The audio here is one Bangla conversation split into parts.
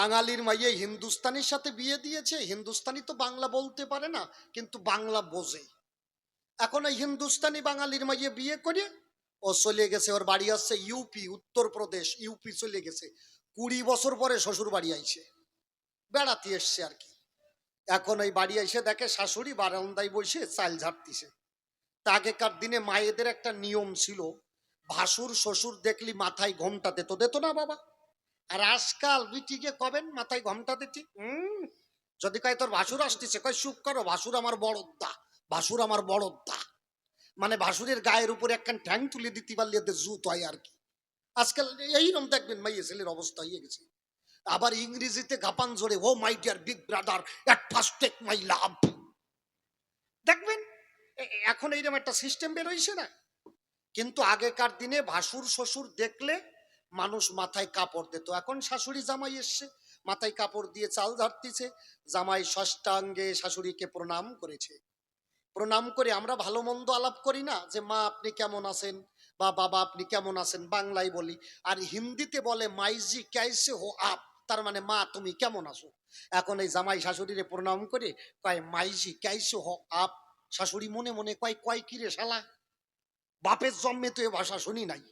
বাঙালির মাইয়ে হিন্দুস্তানির সাথে বিয়ে দিয়েছে। হিন্দুস্তানি তো বাংলা বলতে পারে না, কিন্তু বাংলা বোঝে। এখন এই হিন্দুস্তানি বাঙালির মাইয়ে বিয়ে করে ও চলে গেছে, ওর বাড়ি আসছে ইউপি, উত্তরপ্রদেশ, ইউপি চলে গেছে। 20 বছর পরে শ্বশুর বাড়ি আইছে, বেড়াতে এসছে আর কি। এখন এই বাড়ি এসে দেখে শাশুড়ি বারান্দায় বসে চাল ঝাড়তিছে। তা আগেকার দিনে মায়েদের একটা নিয়ম ছিল, ভাসুর শ্বশুর দেখলি মাথায় ঘোমটা দিত, দিত না বাবা? আর আজকাল বিটিকে কবেন মাথায় ঘোমটা দিতি? যদি কয় তোর ভাসুর আসতেছে, কয় চুপ করো, ভাসুর আমার বড়দা, ভাসুর আমার বড়দা। মানে ভাসুরের গায়ের উপরে একখান ঠ্যাং তুলে দিতে পারলে এদের জুত হয় আর কি। আজকাল এইরকম দেখবেন মাইয়ে ছেলের অবস্থা হয়ে গেছে। আবার ইংরেজিতে গাপান জোরে, oh my dear big brother, at first take my love. দেখবেন এখন এইরকম একটা সিস্টেম বেরোইছে না। কিন্তু আগেকার দিনে ভাসুর শ্বশুর দেখলে মানুষ মাথায় কাপড় দিত। এখন শাশুড়ি জামাই এসছে, মাথায় কাপড় দিয়ে চাল ঝাড়তিছে। জামাই ষষ্ঠাঙ্গে শাশুড়িকে প্রণাম করেছে। প্রণাম করে আমরা ভালো মন্দ আলাপ করি না, যে মা আপনি কেমন আছেন, বা বাবা আপনি কেমন আছেন, বাংলায় বলি। আর হিন্দিতে বলে মাইজি ক্যাইসে হো আপ, তার মানে মা তুমি কেমন আছো। এখন এই জামাই শাশুড়িরে প্রণাম করে কয় মাইজি ক্যাইসে হো আপ। শাশুড়ি মনে মনে কয়, কয় কিরে শালা, বাপের জন্মে তো এ ভাষা শুনি নাই।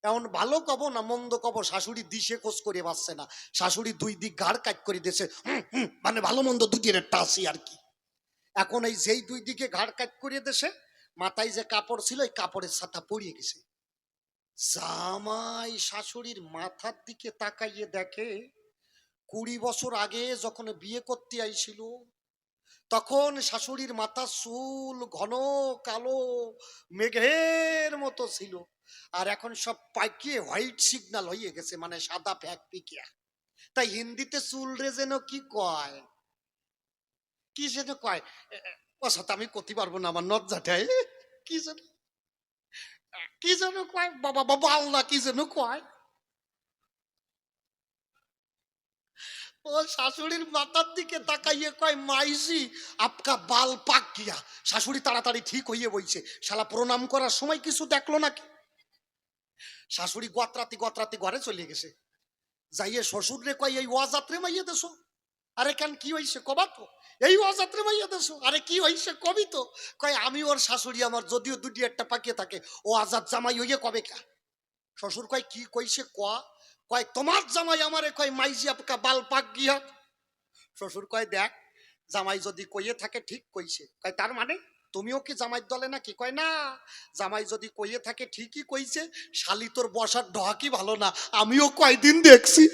এখন ভালো কব না মন্দ কব, শাশুড়ি দিশে খোঁজ করে পাচ্ছে না। শাশুড়ি দুই দিক ঘাড় কাট করে দিয়েছে, মানে ভালো মন্দ দুদিনের একটা আসি আর কি। এখন এই যেই দুই দিকে ঘাড় কাট করে দেশে, মাথায় যে কাপড় ছিল এই কাপড়ের ছাতা পরিয়ে গেছে। জামাই শাশুড়ির মাথার দিকে তাকাইয়ে দেখে 20 বছর আগে যখন বিয়ে করতে আইছিল, তখন শাশুড়ির মাথার চুল ঘন কালো মেঘের মতো ছিল, আর এখন সব পাকিয়ে হোয়াইট সিগন্যাল হয়ে গেছে, মানে সাদা ফ্যাক পিকিয়া। তাই হিন্দিতে চুল রে যেন কি কয়, কি যেন কয়, ও সাথে আমি করতে পারবো না, আমার নজ্জাটাই কি যেন, কি যেন কয় বাবা, বাবা আল্লাহ, কি যেন কয়। ও শাশুড়ির মাথার দিকে তাকাইয়ে কয় মাইজি আপকা বাল পাক গিয়া। শাশুড়ি তাড়াতাড়ি ঠিক হইয়ে বইছে, শালা প্রণাম করার সময় কিছু দেখলো নাকি। শাশুড়ি গতরাতি গতরাতি ঘরে চলে গেছে, যাইয়ে শ্বশুর রে কয় এই ওয়াজাত্রে মাইয়ে দেছো। আরে কেন কি হইছে কবা তো। এই ওয়াজাত্রে মাইয়ে দেছো, আরে কি হইছে কবি তো। কয় আমি ওর শাশুড়ি, আমার যদিও দুটি একটা পাকিয়ে থাকে, ও আজাদ জামাই হইয়ে কবে কা। শ্বশুর কয় কি কইছে কোয়া। কয় তোমার জামাই আমারে কয় মাইজি আপকা বাল পাক গিয়া। শ্বশুর কয় দেখ, জামাই যদি কইয়ে থাকে ঠিক কইছে। কয় তার মানে তুমিও কি জামাইয়ের দলে নাকি? কয় না, জামাই যদি কইয়ে থাকে ঠিকই কইছে, শালি তোর বসার ঢহাকি ভালো না, আমিও কয়দিন দেখছি।